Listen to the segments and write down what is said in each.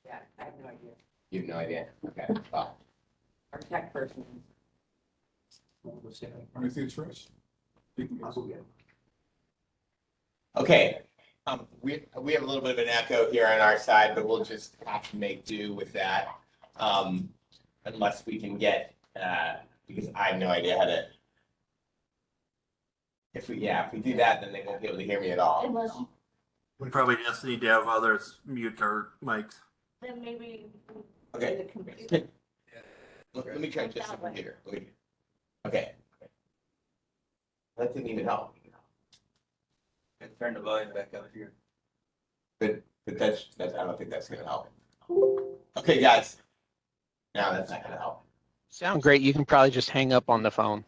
Yeah, I have no idea. You have no idea? Okay. Well, Our tech person. Anything for us? okay. We have a little bit of an echo here on our side, but we'll just have to make do with that. Unless we can get, because I have no idea how to. If we do that, then they won't be able to hear me at all. We probably just need to have others mute their mics. Then maybe. Okay. The computer. Let me try just the computer. Okay. That didn't even help. Turn the volume back up here. But that's I don't think that's gonna help. Okay, guys. Now that's not gonna help. Sound great. You can probably just hang up on the phone.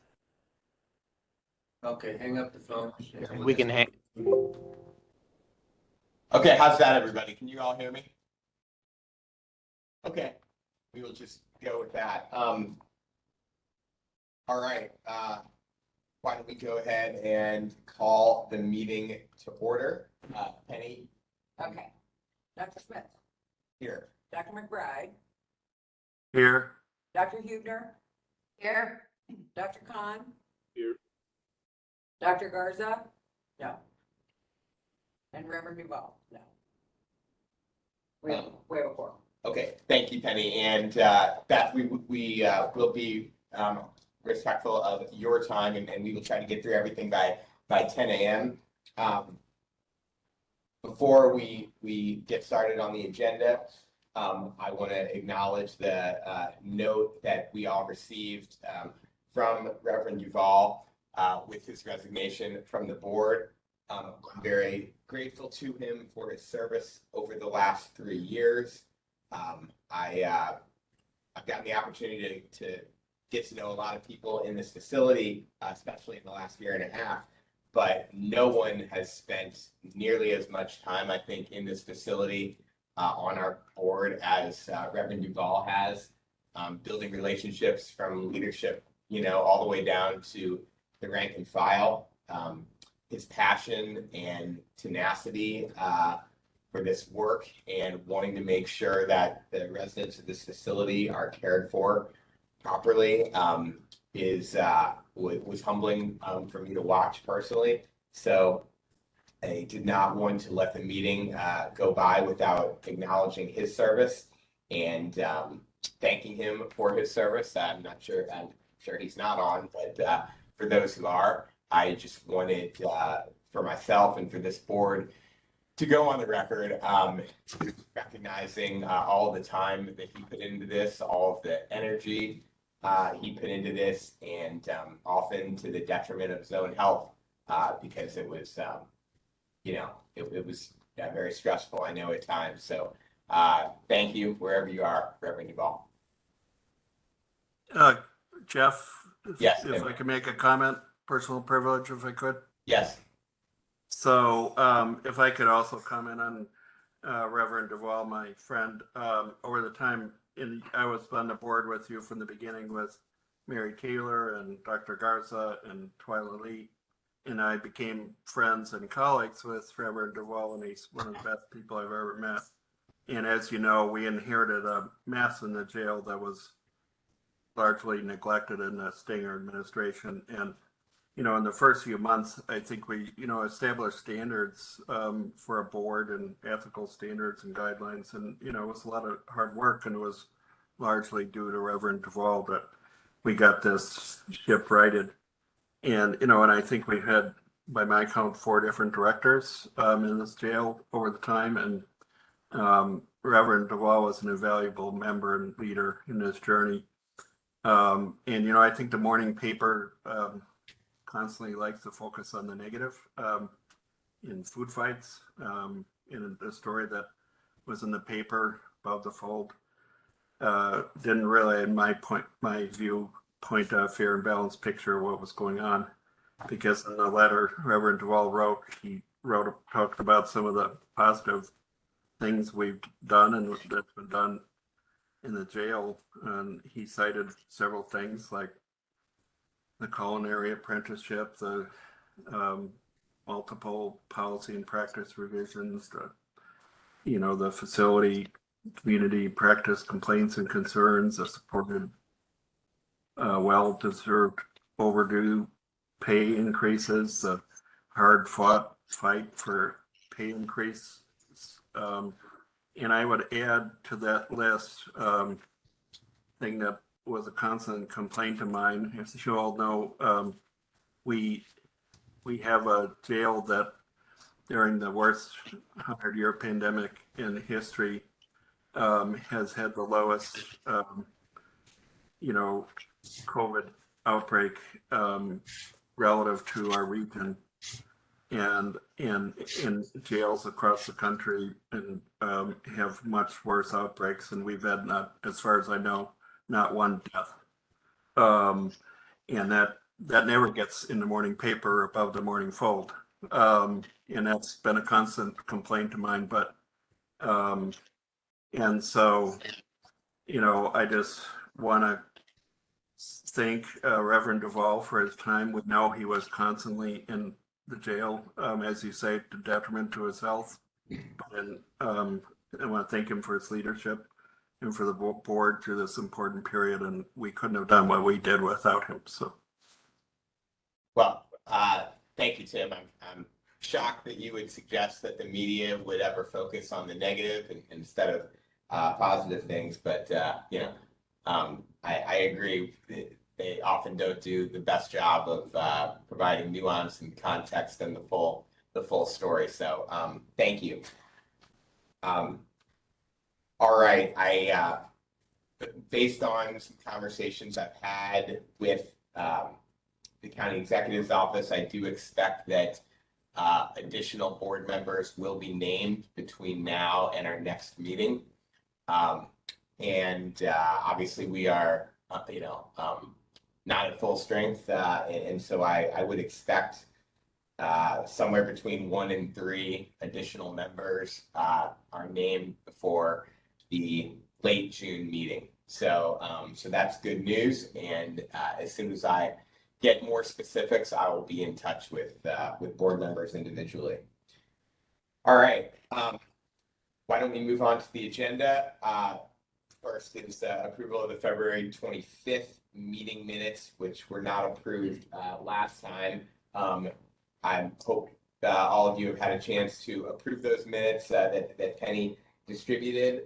Okay, hang up the phone. And we can hang. Okay, how's that, everybody? Can you all hear me? Okay, we will just go with that. All right. Why don't we go ahead and call the meeting to order? Penny, Okay. Dr. Smith, here. Dr. McBride, Here. Dr. Hubner. Here. Dr. Khan. Here. Dr. Garza. No. And Reverend Duval. No. We have a quorum. Okay, thank you, Penny. And Beth, we will be respectful of your time, and we will try to get through everything by 10 a.m. Before we get started on the agenda, I want to acknowledge the note that we all received from Reverend Duval with his resignation from the board. I'm very grateful to him for his service over the last 3 years. I've gotten the opportunity to get to know a lot of people in this facility, especially in the last year and a half, but no one has spent nearly as much time, I think, in this facility on our board as Reverend Duval has, building relationships from leadership, all the way down to the rank and file. His passion and tenacity for this work and wanting to make sure that the residents of this facility are cared for properly was humbling for me to watch personally. So I did not want to let the meeting go by without acknowledging his service and thanking him for his service. I'm sure he's not on, but for those who are, I just wanted for myself and for this board to go on the record, recognizing all the time that he put into this, all of the energy he put into this, and often to the detriment of his own health, because it was, it was very stressful, I know, at times. So thank you wherever you are, Reverend Duval. Jeff, Yes, if I could make a comment, personal privilege, if I could. Yes. So if I could also comment on Reverend Duval, my friend, over the time I was on the board with you from the beginning with Mary Taylor and Dr. Garza and Twyla Lee, and I became friends and colleagues with Reverend Duval, and he's one of the best people I've ever met. And as you know, we inherited a mess in the jail that was largely neglected in the Stinger administration. And in the first few months, I think we, established standards for a board and ethical standards and guidelines. And, it was a lot of hard work, and it was largely due to Reverend Duval that we got this ship righted. And, and I think we had, by my count, 4 different directors in this jail over the time. And Reverend Duval was an invaluable member and leader in this journey. And, I think the morning paper constantly likes to focus on the negative in food fights. In the story that was in the paper about the fold didn't really, in my view, point a fair and balanced picture of what was going on. Because in the letter Reverend Duval wrote, talked about some of the positive things we've done and that's been done in the jail. And he cited several things like the culinary apprenticeship, the multiple policy and practice revisions, the facility community practice complaints and concerns, the supported well-deserved overdue pay increases, the hard-fought fight for pay increase. And I would add to that list thing that was a constant complaint of mine. As you all know, we have a jail that during the worst 100-year pandemic in history has had the lowest, COVID outbreak relative to our region, and in jails across the country, and have much worse outbreaks, and we've had, not, as far as I know, not one death. And that never gets in the morning paper above the morning fold. And that's been a constant complaint of mine, but and so, I just want to thank Reverend Duvall for his time. We know he was constantly in the jail, as you say, to detriment to his health. And I want to thank him for his leadership and for the board through this important period. And we couldn't have done what we did without him. So, Well, thank you, Tim. I'm shocked that you would suggest that the media would ever focus on the negative instead of positive things. But, I agree. They often don't do the best job of providing nuance and context and the full story. So thank you. All right. Based on some conversations I've had with the county executive's office, I do expect that additional board members will be named between now and our next meeting. And obviously we are, not at full strength. And so I would expect somewhere between 1 and 3 additional members are named for the late June meeting. So that's good news. And as soon as I get more specifics, I will be in touch with board members individually. All right. Why don't we move on to the agenda? First is approval of the February 25th meeting minutes, which were not approved last time. I hope all of you have had a chance to approve those minutes that Penny distributed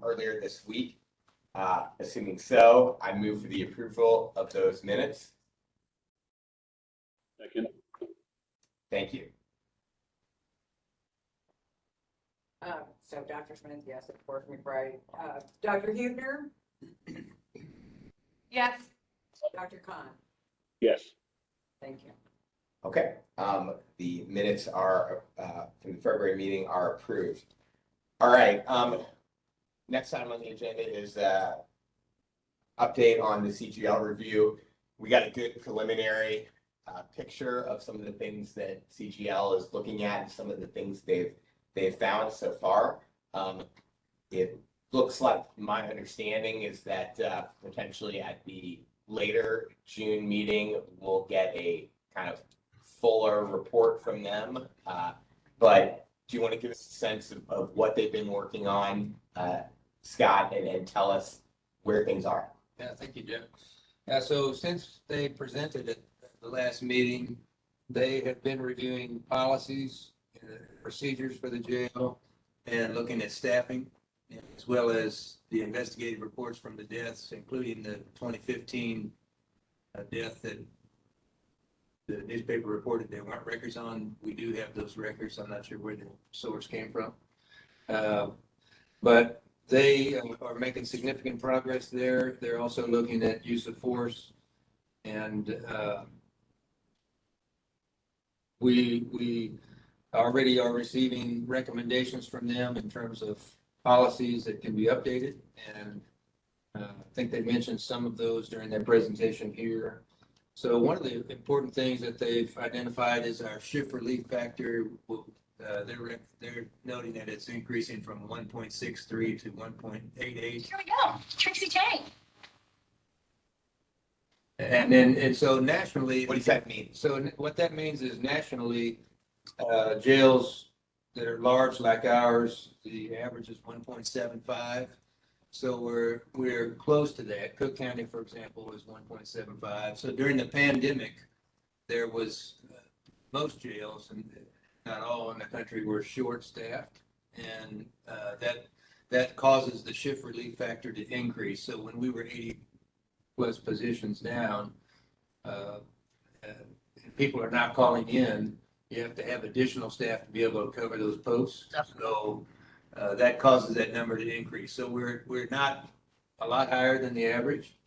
earlier this week. Assuming so, I move for the approval of those minutes. Second. Thank you. So Dr. Smith, yes, of course, McBride. Dr. Huebner? Yes. Dr. Khan? Yes. Thank you. Okay. The minutes are from the February meeting are approved. All right. Next item on the agenda is update on the CGL review. We got a good preliminary picture of some of the things that CGL is looking at and some of the things they've found so far. It looks like my understanding is that potentially at the later June meeting, we'll get a kind of fuller report from them. But do you want to give us a sense of what they've been working on, Scott, and tell us where things are? Yeah, thank you, Jim. So since they presented at the last meeting, they have been reviewing policies, procedures for the jail, and looking at staffing, as well as the investigative reports from the deaths, including the 2015 death that the newspaper reported there weren't records on. We do have those records. I'm not sure where the source came from. But they are making significant progress there. They're also looking at use of force, and we already are receiving recommendations from them in terms of policies that can be updated. And I think they mentioned some of those during their presentation here. So one of the important things that they've identified is our shift relief factor. They're noting that it's increasing from 1.63 to 1.88. Here we go. Trixie Tang. And so nationally, What does that mean? so what that means is nationally, Jails that are large like ours, the average is 1.75. So we're close to that. Cook County, for example, is 1.75. So during the pandemic, there was most jails, and not all in the country, were short-staffed, and that causes the shift relief factor to increase. So when we were 80-plus positions down, and people are not calling in, you have to have additional staff to be able to cover those posts. So that causes that number to increase. So we're not a lot higher than the average.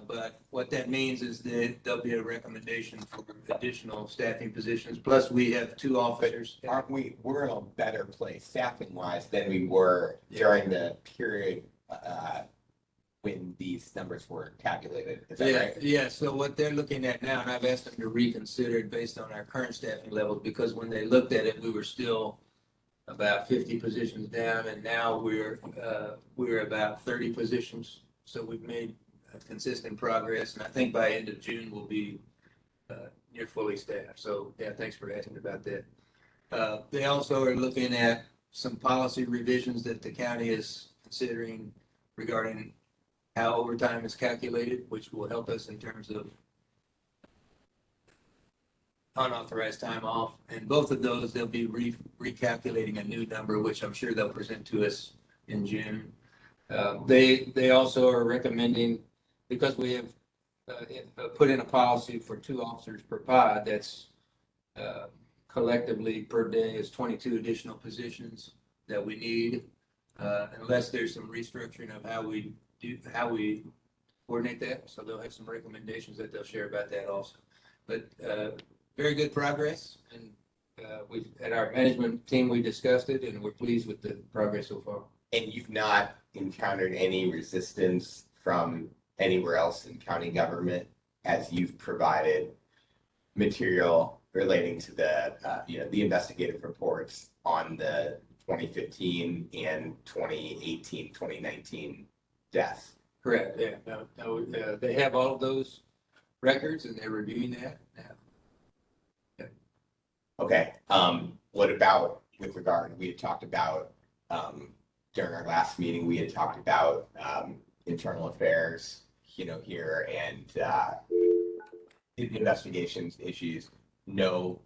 But what that means is that there'll be a recommendation for additional staffing positions. Plus, we have 2 officers. Aren't we're in a better place staffing wise than we were during the period when these numbers were calculated. Is that right? Yeah, so what they're looking at now, and I've asked them to reconsider it based on our current staffing levels, because when they looked at it, we were still about 50 positions down, and now we're about 30 positions. So we've made consistent progress, and I think by end of June, we'll be near fully staffed. So yeah, thanks for asking about that. They also are looking at some policy revisions that the county is considering regarding how overtime is calculated, which will help us in terms of unauthorized time off. And both of those, they'll be recalculating a new number, which I'm sure they'll present to us in June. They also are recommending, because we have put in a policy for 2 officers per pod, that's collectively per day is 22 additional positions that we need, unless there's some restructuring of how we coordinate that. So they'll have some recommendations that they'll share about that also. But very good progress, and at our management team, we discussed it, and we're pleased with the progress so far. And you've not encountered any resistance from anywhere else in county government as you've provided material relating to the the investigative reports on the 2015 and 2018, 2019 deaths. Correct, yeah. No, they have all of those records, and they're reviewing that now. Okay. What about with regard, we had talked about during our last meeting, we had talked about internal affairs, here and investigations issues. No,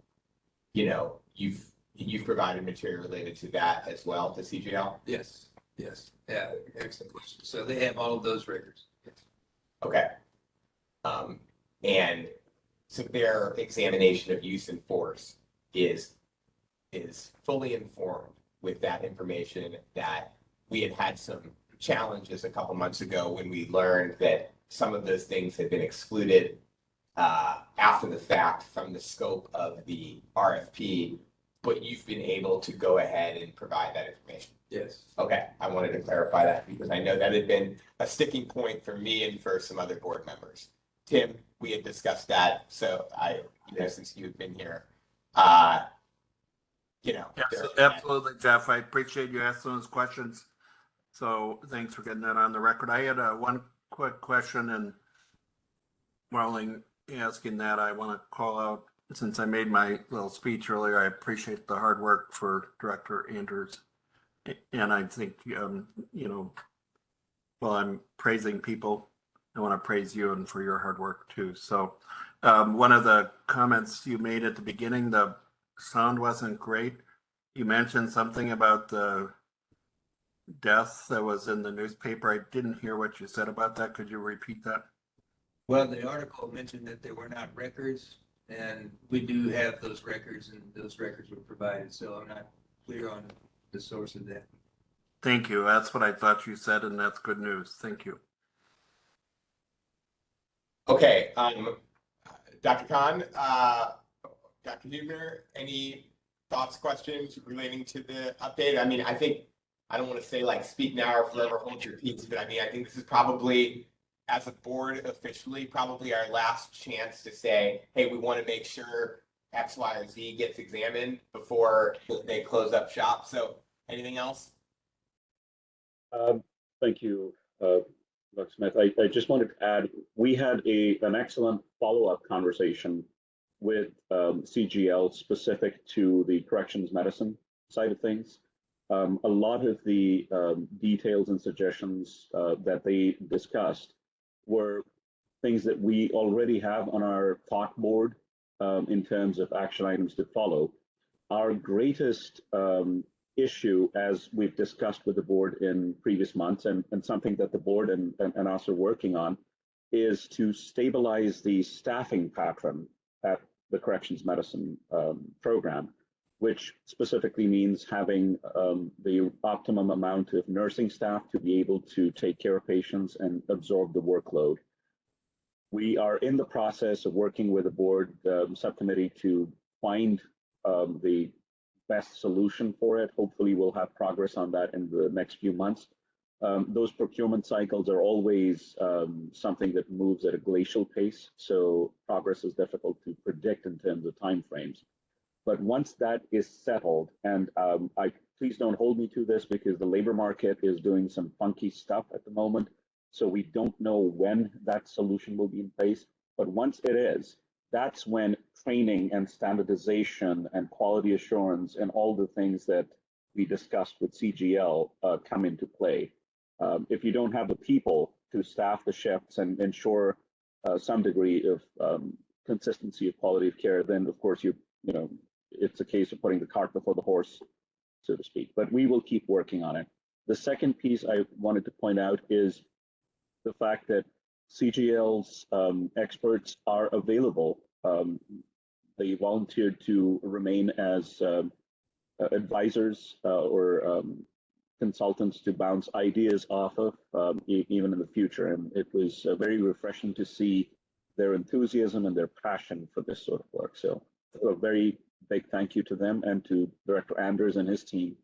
you've provided material related to that as well to CGL? Yes. Yeah, excellent question. So they have all of those records. Yes. Okay. And so their examination of use and force is fully informed with that information. That we had some challenges a couple months ago when we learned that some of those things had been excluded after the fact from the scope of the RFP, but you've been able to go ahead and provide that information. Yes. Okay, I wanted to clarify that because I know that had been a sticking point for me and for some other board members. Tim, we had discussed that, so since you've been here, Absolutely, Jeff. I appreciate you asking those questions. So thanks for getting that on the record. I had one quick question, and while asking that, I want to call out, since I made my little speech earlier, I appreciate the hard work for Director Andrews. And I think, while I'm praising people, I want to praise you and for your hard work too. So one of the comments you made at the beginning, the sound wasn't great. You mentioned something about the death that was in the newspaper. I didn't hear what you said about that. Could you repeat that? Well, the article mentioned that there were not records, and we do have those records, and those records were provided. So I'm not clear on the source of that. Thank you. That's what I thought you said, and that's good news. Thank you. Okay, Dr. Khan, Dr. Huebner, any thoughts, questions relating to the update? I mean, I think, I don't want to say like speak now or forever hold your peace, but I mean, I think this is probably, as a board officially, probably our last chance to say, hey, we want to make sure X, Y, or Z gets examined before they close up shop. So anything else? Thank you, Dr. Smith. I just wanted to add, we had an excellent follow-up conversation with CGL specific to the corrections medicine side of things. A lot of the details and suggestions that they discussed were things that we already have on our thought board in terms of action items to follow. Our greatest issue, as we've discussed with the board in previous months, and something that the board and us are working on, is to stabilize the staffing pattern at the corrections medicine program, which specifically means having the optimum amount of nursing staff to be able to take care of patients and absorb the workload. We are in the process of working with the board subcommittee to find the best solution for it. Hopefully we'll have progress on that in the next few months. Those procurement cycles are always something that moves at a glacial pace, so progress is difficult to predict in terms of timeframes. But once that is settled, and please don't hold me to this because the labor market is doing some funky stuff at the moment, so we don't know when that solution will be in place. But once it is, that's when training and standardization and quality assurance and all the things that we discussed with CGL come into play. If you don't have the people to staff the shifts and ensure some degree of consistency of quality of care, then of course it's a case of putting the cart before the horse, so to speak. But we will keep working on it. The second piece I wanted to point out is the fact that CGL's experts are available. They volunteered to remain as advisors or consultants to bounce ideas off of even in the future. And it was very refreshing to see their enthusiasm and their passion for this sort of work. So a very big thank you to them and to Director Anders and his team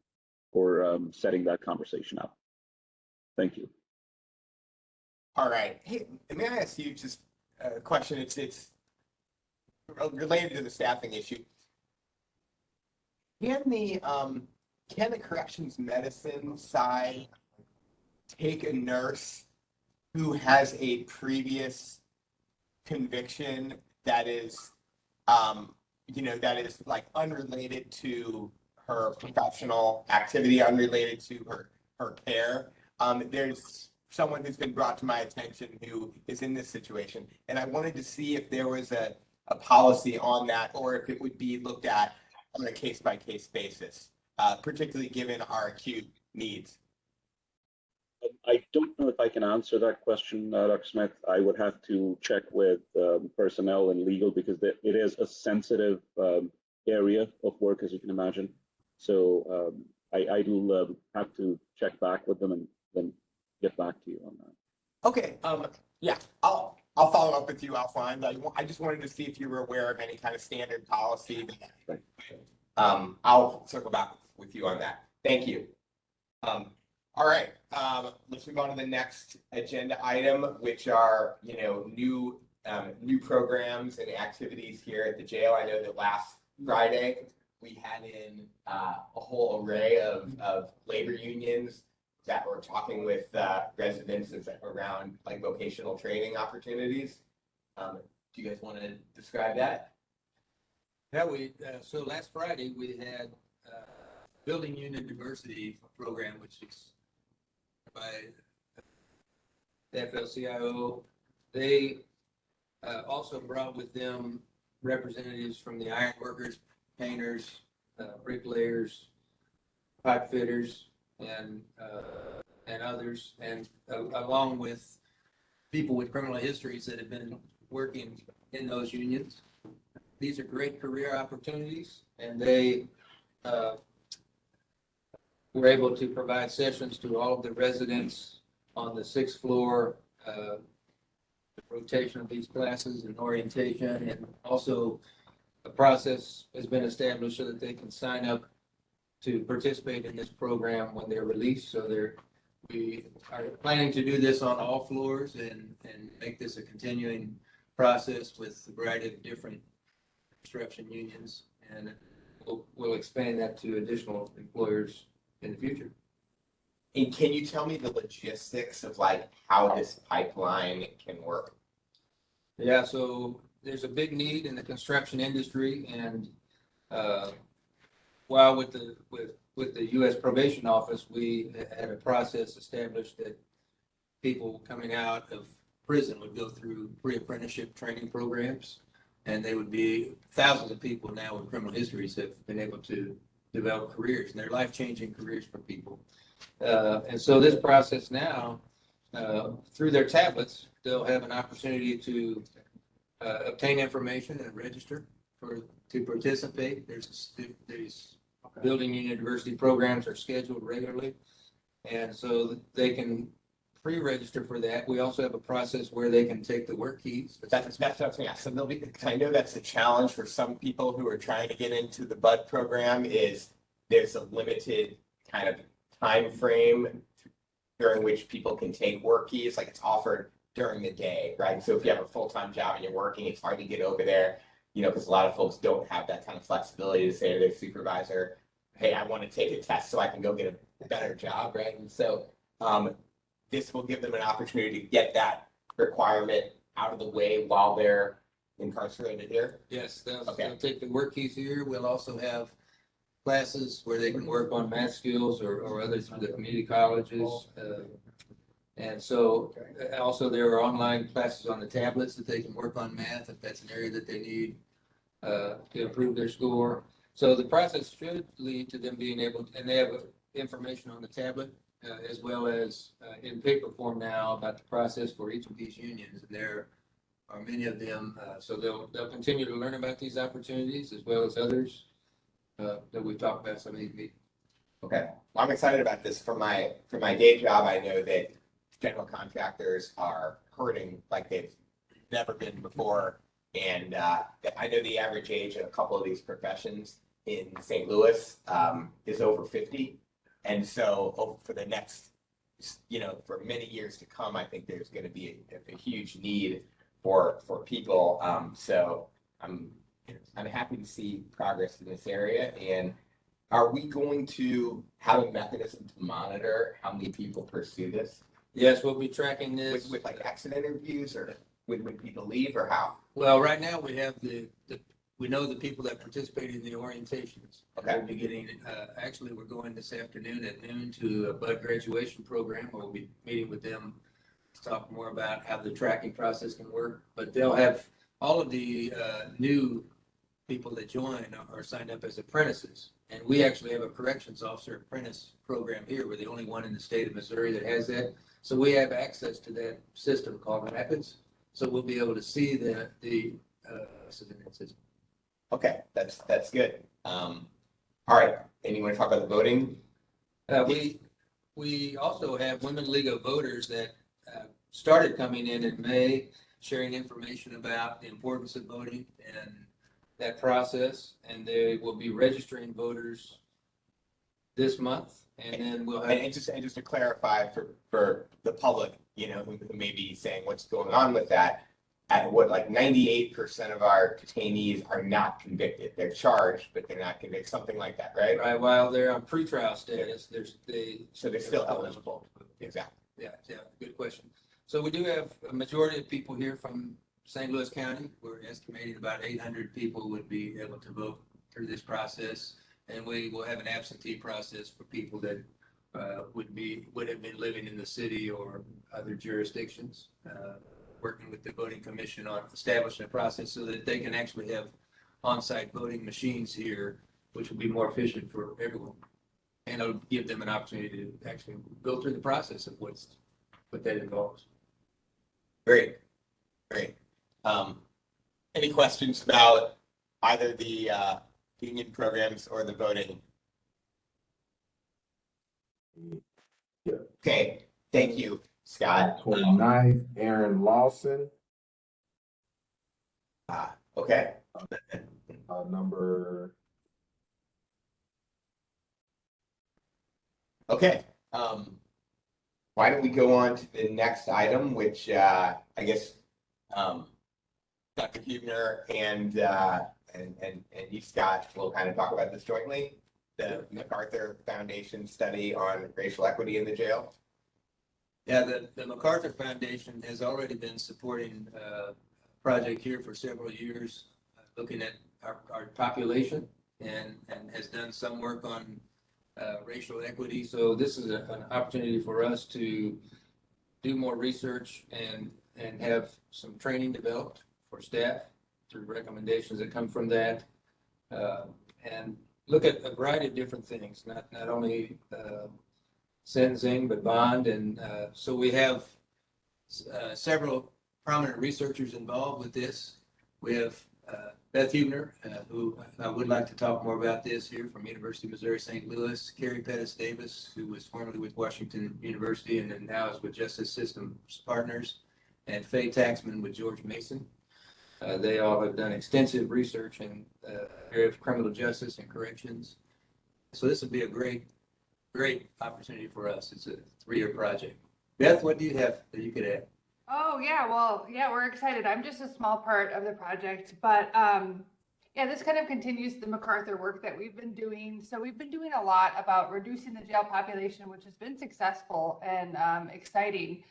for setting that conversation up. Thank you. All right. Hey, may I ask you just a question? It's related to the staffing issue. Can the corrections medicine side take a nurse who has a previous conviction that is, that is like unrelated to her professional activity, unrelated to her care? There's someone who's been brought to my attention who is in this situation, and I wanted to see if there was a policy on that, or if it would be looked at on a case-by-case basis, particularly given our acute needs. I don't know if I can answer that question, Dr. Smith. I would have to check with personnel and legal because it is a sensitive area of work, as you can imagine. So I will have to check back with them and then get back to you on that. Okay. Yeah, I'll follow up with you offline. I just wanted to see if you were aware of any kind of standard policy. Right. I'll circle back with you on that. Thank you. All right. Let's move on to the next agenda item, which are new programs and activities here at the jail. I know that last Friday we had in a whole array of labor unions that were talking with residents around like vocational training opportunities. Do you guys want to describe that? Yeah, so last Friday we had Building Unit Diversity Program, which is by the FLCIO. They also brought with them representatives from the iron workers, painters, bricklayers, pipe fitters, and others, and along with people with criminal histories that have been working in those unions. These are great career opportunities, and they were able to provide sessions to all of the residents on the 6th floor, rotation of these classes and orientation, and also a process has been established so that they can sign up to participate in this program when they're released. So we are planning to do this on all floors and make this a continuing process with a variety of different construction unions, and we'll expand that to additional employers in the future. And can you tell me the logistics of like how this pipeline can work? Yeah, so there's a big need in the construction industry, and while with the U.S. Probation Office, we had a process established that people coming out of prison would go through pre-apprenticeship training programs, and they would be thousands of people now with criminal histories have been able to develop careers, and they're life-changing careers for people. And so this process now, through their tablets, they'll have an opportunity to obtain information and register to participate. These building university programs are scheduled regularly, and so they can pre-register for that. We also have a process where they can take the work keys. That's what I was gonna ask. So there'll be, 'cause I know that's a challenge for some people who are trying to get into the BUD program is there's a limited kind of time frame during which people can take work keys. Like it's offered during the day, right? So if you have a full-time job and you're working, it's hard to get over there, you know, because a lot of folks don't have that kind of flexibility to say to their supervisor, hey, I want to take a test so I can go get a better job, right? And so this will give them an opportunity to get that requirement out of the way while they're incarcerated here. Yes, Okay. they'll take the work keys here. We'll also have classes where they can work on math skills or others through the community colleges. And so also there are online classes on the tablets that they can work on math if that's an area that they need to improve their score. So the process should lead to them being able, and they have information on the tablet as well as in paper form now about the process for each of these unions. And there are many of them, so they'll continue to learn about these opportunities as well as others that we've talked about some of these meetings. Okay, well, I'm excited about this. For my day job, I know that general contractors are hurting like they've never been before. And I know the average age of a couple of these professions in St. Louis is over 50. And so for the next, you know, for many years to come, I think there's going to be a huge need for people. So I'm happy to see progress in this area. And are we going to have a mechanism to monitor how many people pursue this? Yes, we'll be tracking this. With like exit interviews or when people leave or how? Well, right now we have we know the people that participated in the orientations. Okay. We'll be getting, actually, we're going this afternoon at noon to a BUD graduation program where we'll be meeting with them to talk more about how the tracking process can work. But they'll have all of the new people that join are signed up as apprentices. And we actually have a corrections officer apprentice program here. We're the only one in the state of Missouri that has that. So we have access to that system called Rapids. So we'll be able to see the system. Okay, that's good. All right, and you want to talk about the voting? We also have Women League of Voters that started coming in May, sharing information about the importance of voting and that process. And they will be registering voters this month. And then we'll have. And just to clarify for the public, you know, who may be saying what's going on with that, at what, like 98% of our detainees are not convicted. They're charged, but they're not convicted, something like that, right? Right, while they're on pretrial status, So they're still eligible. Exactly. Yeah, good question. So we do have a majority of people here from St. Louis County. We're estimating about 800 people would be able to vote through this process. And we will have an absentee process for people that would have been living in the city or other jurisdictions, working with the voting commission on establishing a process so that they can actually have on-site voting machines here, which will be more efficient for everyone. And it'll give them an opportunity to actually go through the process of what that involves. Great. Any questions about either the union programs or the voting? Okay, thank you, Scott. 29th, Aaron Lawson, Okay. number. Okay. Why don't we go on to the next item, which I guess Dr. Huebner and you, Scott, will kind of talk about this jointly. The Macarthur Foundation study on racial equity in the jail. Yeah, the Macarthur Foundation has already been supporting project here for several years, looking at our population and has done some work on racial equity. So this is an opportunity for us to do more research and have some training developed for staff through recommendations that come from that. And look at a variety of different things, not only sentencing, but bond. And so we have several prominent researchers involved with this. We have Beth Huebner, who I would like to talk more about this here from University of Missouri St. Louis, Carrie Pettis Davis, who was formerly with Washington University and then now is with Justice Systems Partners, and Faye Taxman with George Mason. They all have done extensive research in the area of criminal justice and corrections. So this would be a great opportunity for us. It's a 3-year project. Beth, what do you have that you could add? Oh, yeah. Well, yeah, we're excited. I'm just a small part of the project, but yeah, this kind of continues the Macarthur work that we've been doing. So we've been doing a lot about reducing the jail population, which has been successful and exciting.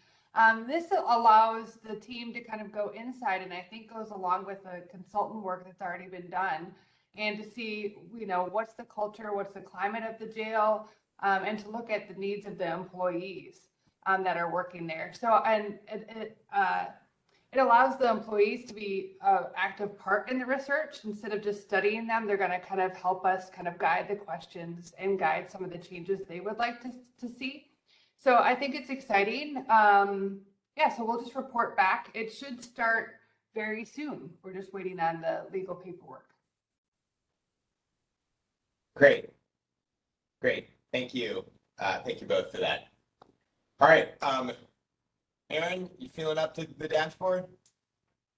This allows the team to kind of go inside, and I think goes along with the consultant work that's already been done, and to see, you know, what's the culture, what's the climate of the jail, and to look at the needs of the employees that are working there. So, and it allows the employees to be an active part in the research. Instead of just studying them, they're going to kind of help us kind of guide the questions and guide some of the changes they would like to see. So I think it's exciting. Yeah, so we'll just report back. It should start very soon. We're just waiting on the legal paperwork. Great. Thank you. Thank you both for that. All right. Aaron, you feeling up to the dashboard?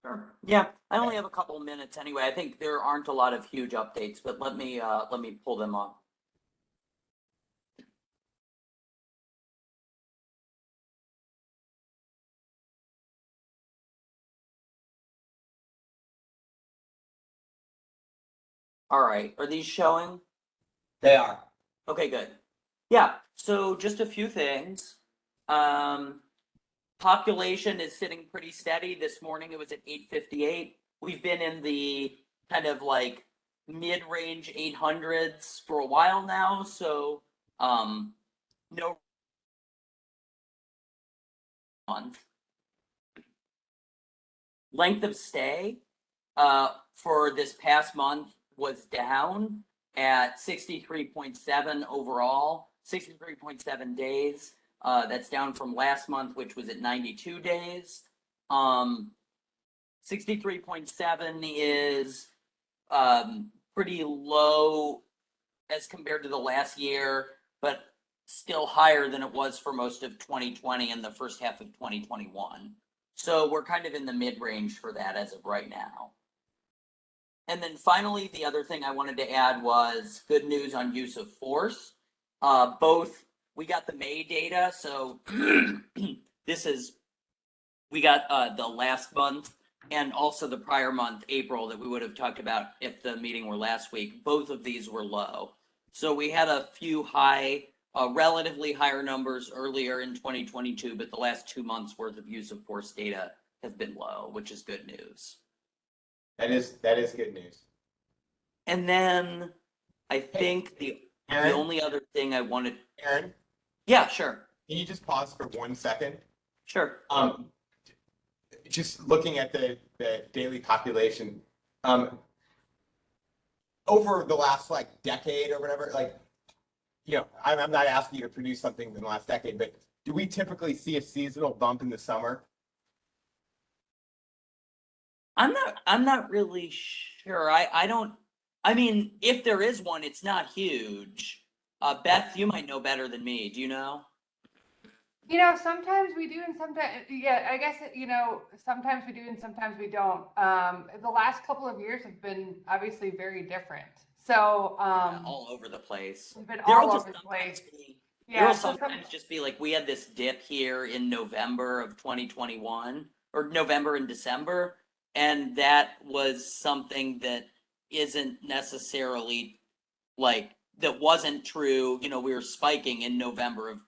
Sure. Yeah, I only have a couple minutes anyway. I think there aren't a lot of huge updates, but let me pull them up. All right, are these showing? They are. Okay, good. Yeah, so just a few things. Population is sitting pretty steady. This morning it was at 858. We've been in the kind of like mid-range 800s for a while now, so no month. Length of stay for this past month was down at 63.7 overall, 63.7 days. That's down from last month, which was at 92 days. 63.7 is pretty low as compared to the last year, but still higher than it was for most of 2020 and the first half of 2021. So we're kind of in the mid-range for that as of right now. And then finally, the other thing I wanted to add was good news on use of force. We got the May data, so we got the last month and also the prior month, April, that we would have talked about if the meeting were last week. Both of these were low. So we had a few relatively higher numbers earlier in 2022, but the last 2 months worth of use of force data have been low, which is good news. That is good news. And then I think the only other thing I wanted. Aaron? Yeah, sure. Can you just pause for 1 second? Sure. Just looking at the daily population, over the last like decade or whatever, like, you know, I'm not asking you to produce something in the last decade, but do we typically see a seasonal bump in the summer? I'm not really sure. I mean, if there is one, it's not huge. Beth, you might know better than me. Do you know? You know, sometimes we do, and sometimes, yeah, I guess, you know, sometimes we do and sometimes we don't. The last couple of years have been obviously very different. So, Yeah, all over the place. we've been There all will over the place. There will So sometimes just be like, we had this dip here in November of 2021, or November and December, and that was something that isn't necessarily like, that wasn't true. You know, we were spiking in November of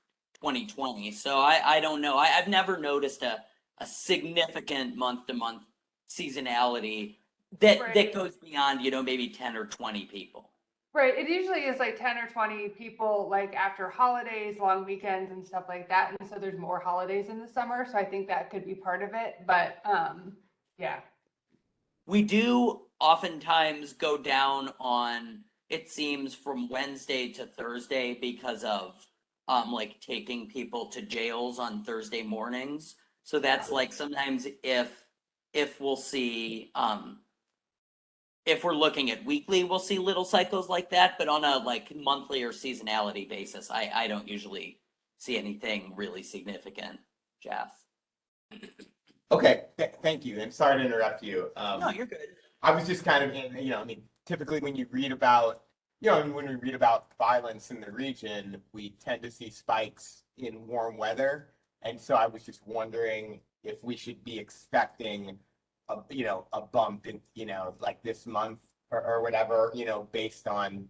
2020. So I don't know. I've never noticed a significant month to month seasonality that Right. goes beyond, you know, maybe 10 or 20 people. Right, it usually is like 10 or 20 people, like after holidays, long weekends and stuff like that, and so there's more holidays in the summer, so I think that could be part of it, but, yeah. We do oftentimes go down on, it seems, from Wednesday to Thursday because of like taking people to jails on Thursday mornings. So that's like sometimes if we'll see if we're looking at weekly, we'll see little cycles like that, but on a like monthly or seasonality basis, I don't usually see anything really significant, Jeff. Okay, thank you, and sorry to interrupt you. No, you're good. I was just kind of, you know, I mean, typically when you read about, you know, when we read about violence in the region, we tend to see spikes in warm weather. And so I was just wondering if we should be expecting a, you know, a bump in, you know, like this month or whatever, you know, based on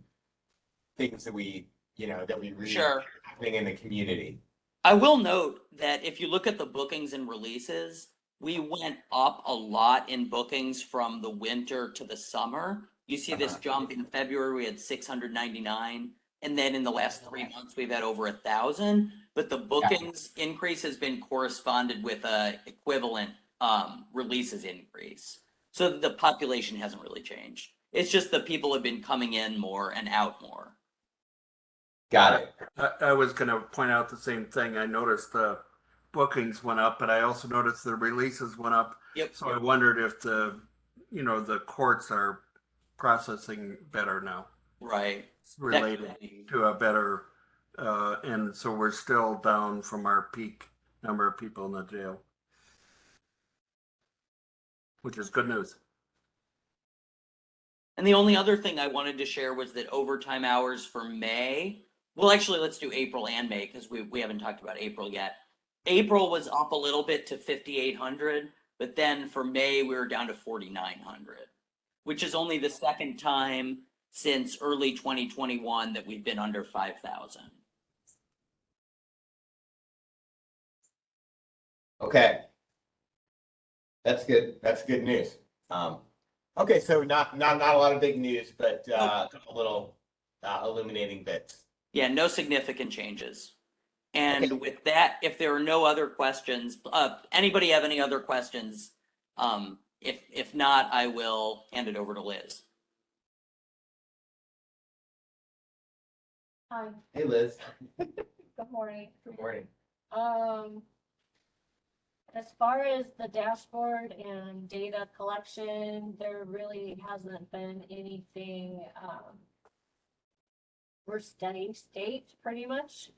things that we, you know, that we read Sure. happening in the community. I will note that if you look at the bookings and releases, we went up a lot in bookings from the winter to the summer. You see this jump in February, we had 699, and then in the last 3 months, we've had over 1,000. But the bookings increase has been corresponded with a equivalent releases increase. So the population hasn't really changed. It's just the people have been coming in more and out more. Got it. I was going to point out the same thing. I noticed the bookings went up, but I also noticed the releases went up. Yep. So I wondered if the, you know, the courts are processing better now. Right. It's related Definitely. to a better, and so we're still down from our peak number of people in the jail, which is good news. And the only other thing I wanted to share was that overtime hours for May, well, actually, let's do April and May because we haven't talked about April yet. April was up a little bit to 5,800, but then for May, we were down to 4,900, which is only the second time since early 2021 that we've been under 5,000. Okay. That's good. That's good news. Okay, so not a lot of big news, but a couple little illuminating bits. Yeah, no significant changes. And Okay. with that, if there are no other questions, anybody have any other questions? If not, I will hand it over to Liz. Hi, Hey, Liz. good morning. Good morning. As far as the dashboard and data collection, there really hasn't been anything, we're steady state pretty much.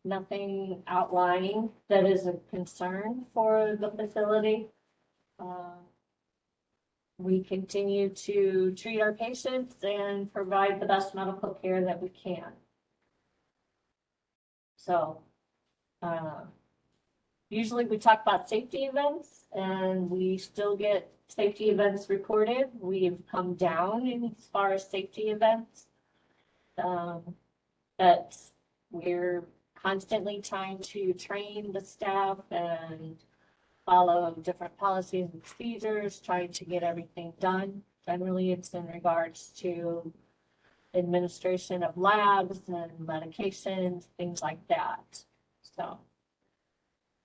Nothing outlying that is a concern for the facility. We continue to treat our patients and provide the best medical care that we can. So, usually we talk about safety events and we still get safety events reported. We've come down as far as safety events. But we're constantly trying to train the staff and follow different policies and procedures, trying to get everything done. Generally, it's in regards to administration of labs and medications, things like that. So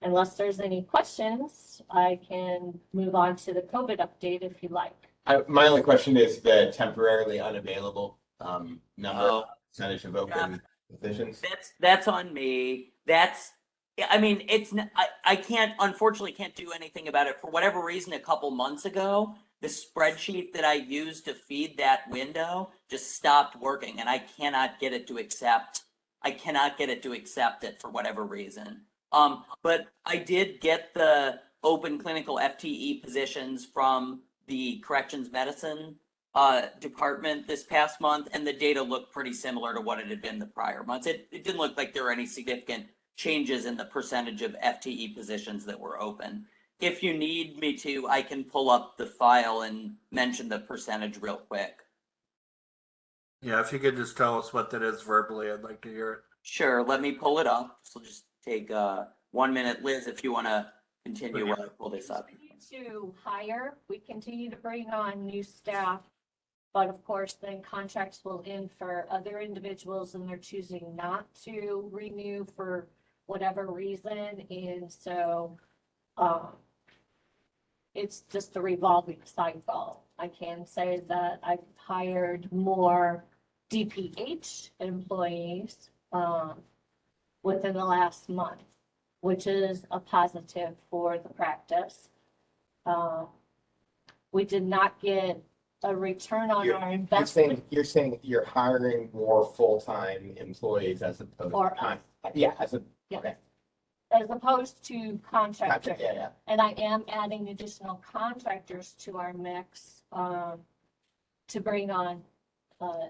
unless there's any questions, I can move on to the COVID update if you like. My only question is the temporarily unavailable number, Oh. percentage of open positions. That's on me. I mean, I can't, unfortunately can't do anything about it. For whatever reason, a couple months ago, the spreadsheet that I used to feed that window just stopped working and I cannot get it to accept it for whatever reason. But I did get the open clinical FTE positions from the corrections medicine department this past month, and the data looked pretty similar to what it had been the prior months. It didn't look like there were any significant changes in the percentage of FTE positions that were open. If you need me to, I can pull up the file and mention the percentage real quick. Yeah, if you could just tell us what that is verbally, I'd like to hear it. Sure, let me pull it up. So just take 1 minute, Liz, if you want to continue while I pull this up. to hire. We continue to bring on new staff. But of course, then contracts will end for other individuals and they're choosing not to renew for whatever reason. And so, it's just a revolving cycle. I can say that I've hired more DPH employees, within the last month, which is a positive for the practice. We did not get a return on our investment. You're saying you're hiring more full-time employees as opposed Or to, us. yeah, as a, Yeah. okay. As opposed to contractors. Gotcha, yeah. And I am adding additional contractors to our mix, to bring on,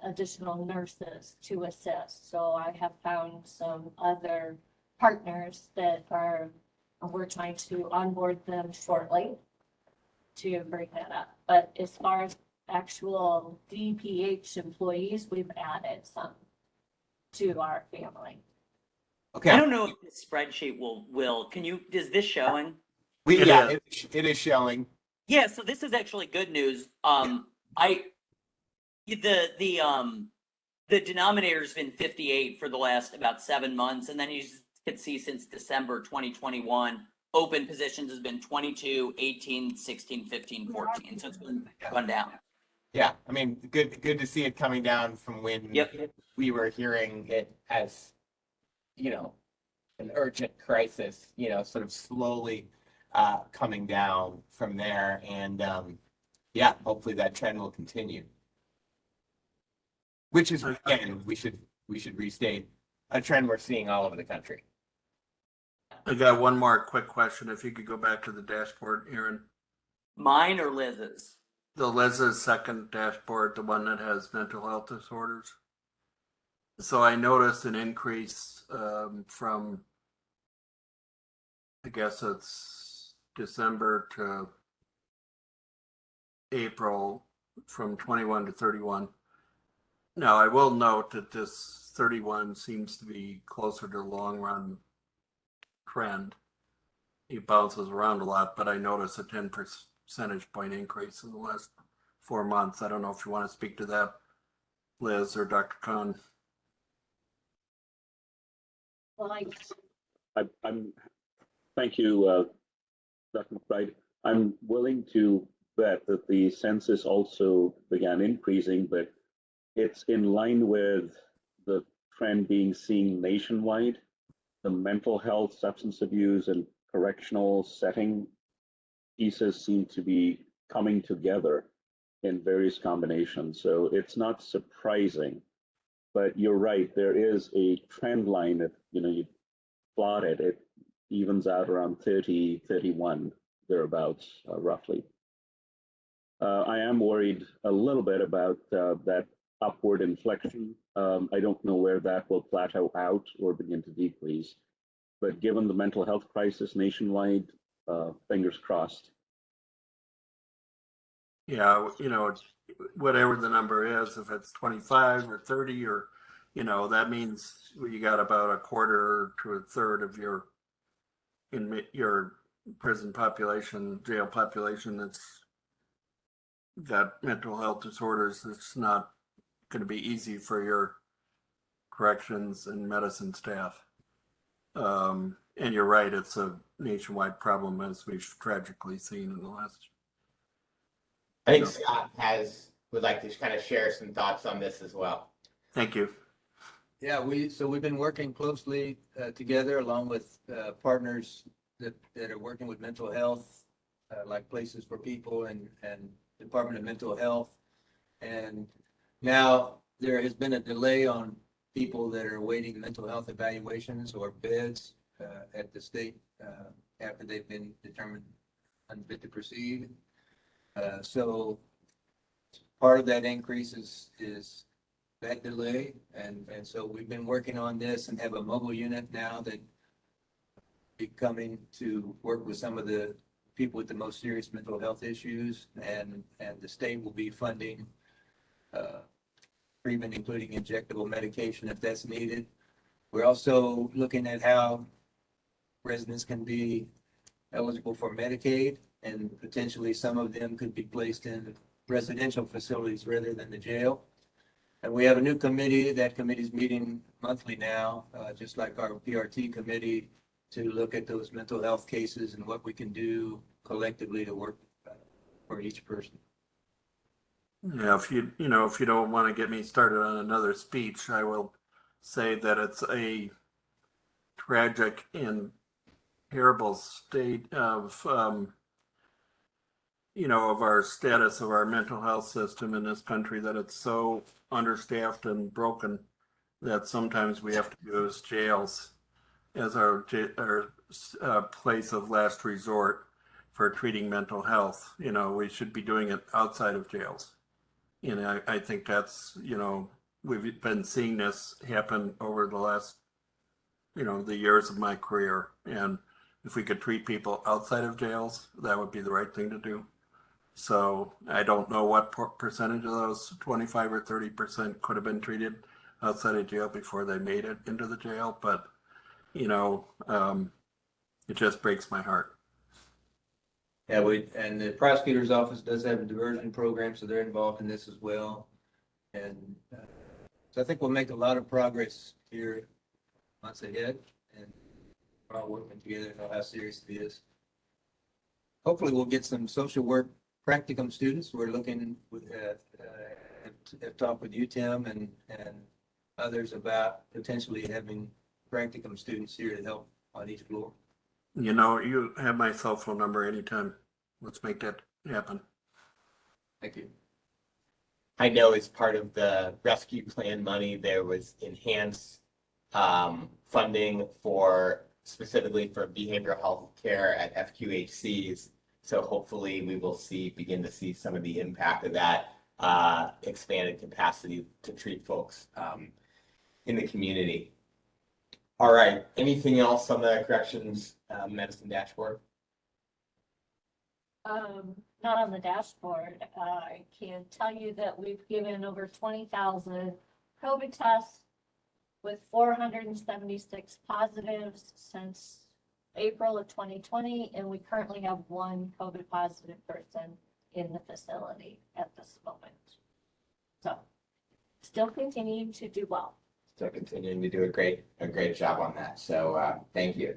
additional nurses to assist. So I have found some other partners that we're trying to onboard them shortly to bring that up. But as far as actual DPH employees, we've added some to our family. Okay. I don't know if this spreadsheet is this showing? It is showing. Yeah, so this is actually good news. The denominator's been 58 for the last about 7 months, and then you can see since December 2021, open positions has been 22, 18, 16, 15, 14. So it's been gone down. Yeah, I mean, good to see it coming down from when we were hearing it as, an urgent crisis, sort of slowly coming down from there. And hopefully that trend will continue. Which is, again, we should restate, a trend we're seeing all over the country. I got one more quick question. If you could go back to the dashboard, Aaron. Mine or Liz's? The Liz's second dashboard, the one that has mental health disorders. So I noticed an increase from, I guess it's December to April, from 21 to 31. Now, I will note that this 31 seems to be closer to the long run trend. It bounces around a lot, but I noticed a 10 percentage point increase in the last 4 months. I don't know if you want to speak to that, Liz or Dr. Khan. Well, thank you, Dr. McBride. I'm willing to bet that the census also began increasing, but it's in line with the trend being seen nationwide. The mental health, substance abuse, and correctional setting pieces seem to be coming together in various combinations. So it's not surprising, but you're right. There is a trend line that, you plot it, it evens out around 30, 31, thereabouts, roughly. I am worried a little bit about that upward inflection. I don't know where that will plateau out or begin to decrease, but given the mental health crisis nationwide, fingers crossed. Yeah, whatever the number is, if it's 25 or 30 or, that means you got about a quarter to a third of your prison population, jail population that's got mental health disorders. It's not going to be easy for your corrections and medicine staff. And you're right, it's a nationwide problem, as we've tragically seen in the last. I think Scott would like to kind of share some thoughts on this as well. Thank you. Yeah, we've been working closely together along with partners that are working with mental health, like Places for People and Department of Mental Health. And now there has been a delay on people that are awaiting mental health evaluations or beds at the state after they've been determined unfit to proceed. So part of that increase is that delay. And so we've been working on this and have a mobile unit now that be coming to work with some of the people with the most serious mental health issues, and the state will be funding treatment, including injectable medication if that's needed. We're also looking at how residents can be eligible for Medicaid and potentially some of them could be placed in residential facilities rather than the jail. And we have a new committee. That committee's meeting monthly now, just like our PRT committee, to look at those mental health cases and what we can do collectively to work for each person. Yeah, if you don't want to get me started on another speech, I will say that it's a tragic and terrible state of of our status of our mental health system in this country, that it's so understaffed and broken that sometimes we have to use jails as our place of last resort for treating mental health. We should be doing it outside of jails. I think that's, we've been seeing this happen over the last, the years of my career. And if we could treat people outside of jails, that would be the right thing to do. So I don't know what percentage of those 25 or 30% could have been treated outside of jail before they made it into the jail, but it just breaks my heart. Yeah, and the prosecutor's office does have a diversion program, so they're involved in this as well. And so I think we'll make a lot of progress here months ahead, and we're all working together to know how serious it is. Hopefully we'll get some social work practicum students. We're looking have talked with you, Tim, and others about potentially having practicum students here to help on each floor. You have my cell phone number anytime. Let's make that happen. Thank you. I know as part of the rescue plan money, there was enhanced funding specifically for behavioral health care at FQHCs. So hopefully we will begin to see some of the impact of that expanded capacity to treat folks in the community. All right. Anything else on the corrections medicine dashboard? Not on the dashboard. I can tell you that we've given over 20,000 COVID tests with 476 positives since April of 2020, and we currently have one COVID positive person in the facility at this moment. So, still continuing to do well. Still continuing to do a great job on that. So thank you.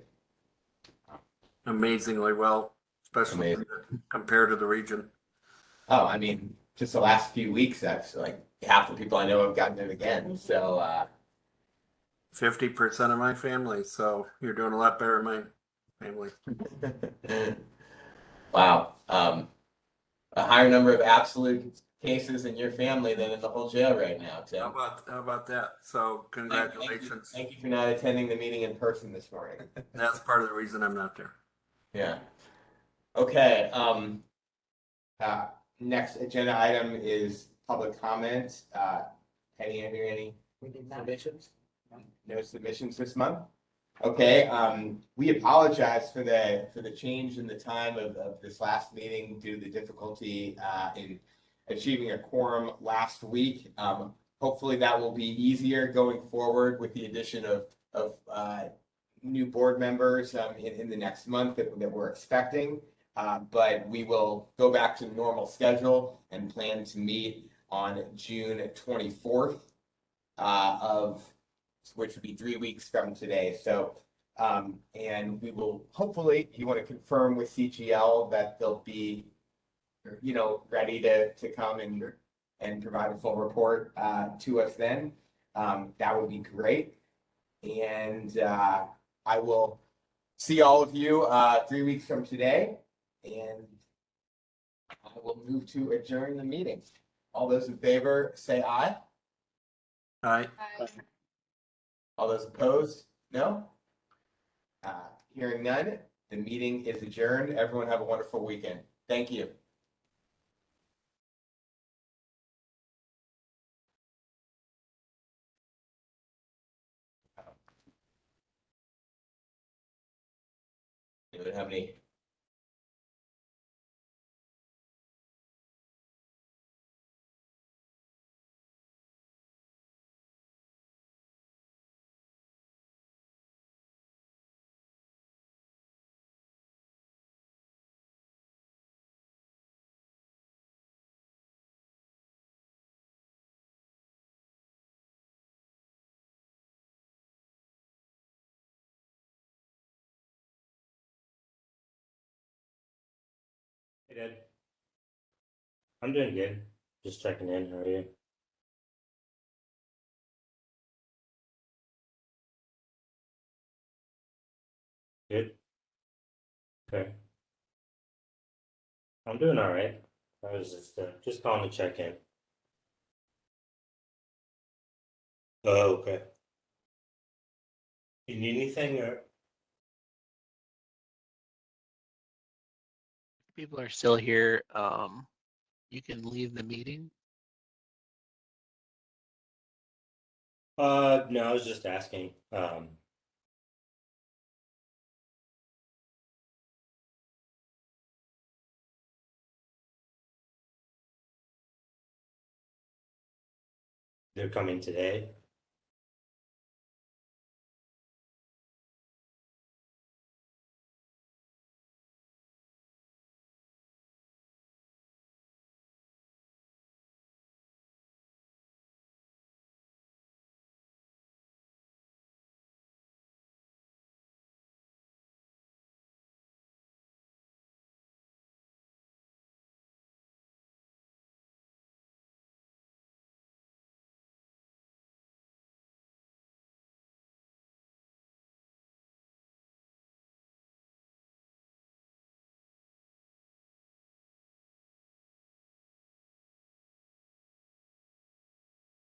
Amazingly well, especially compared to the region. Oh, I mean, just the last few weeks, that's like half the people I know have gotten it again. So 50% of my family. So you're doing a lot better than my family. wow. A higher number of absolute cases in your family than in the whole jail right now, Tim. How about that? So congratulations. Thank you for not attending the meeting in person this morning. That's part of the reason I'm not there. Yeah. Okay. Next agenda item is public comment. Penny, are there any submissions? No submissions this month. Okay. We apologize for the change in the time of this last meeting due to the difficulty in achieving a quorum last week. Hopefully that will be easier going forward with the addition of new board members in the next month that we're expecting. But we will go back to the normal schedule and plan to meet on June 24th, which would be 3 weeks from today. So, and we will hopefully, you want to confirm with CGL that they'll be, ready to come and provide a full report to us then. That would be great. And I will see all of you 3 weeks from today. And I will move to adjourn the meeting. All those in favor, say aye. Aye. All those opposed, no? Hearing none, the meeting is adjourned. Everyone have a wonderful weekend. Thank you. Anyone have any Hey, Dad. I'm doing good. Just checking in. How are you? Good. Okay. I'm doing all right. I was just calling to check in. Oh, okay. You need anything or? People are still here. You can leave the meeting. No, I was just asking. They're coming today.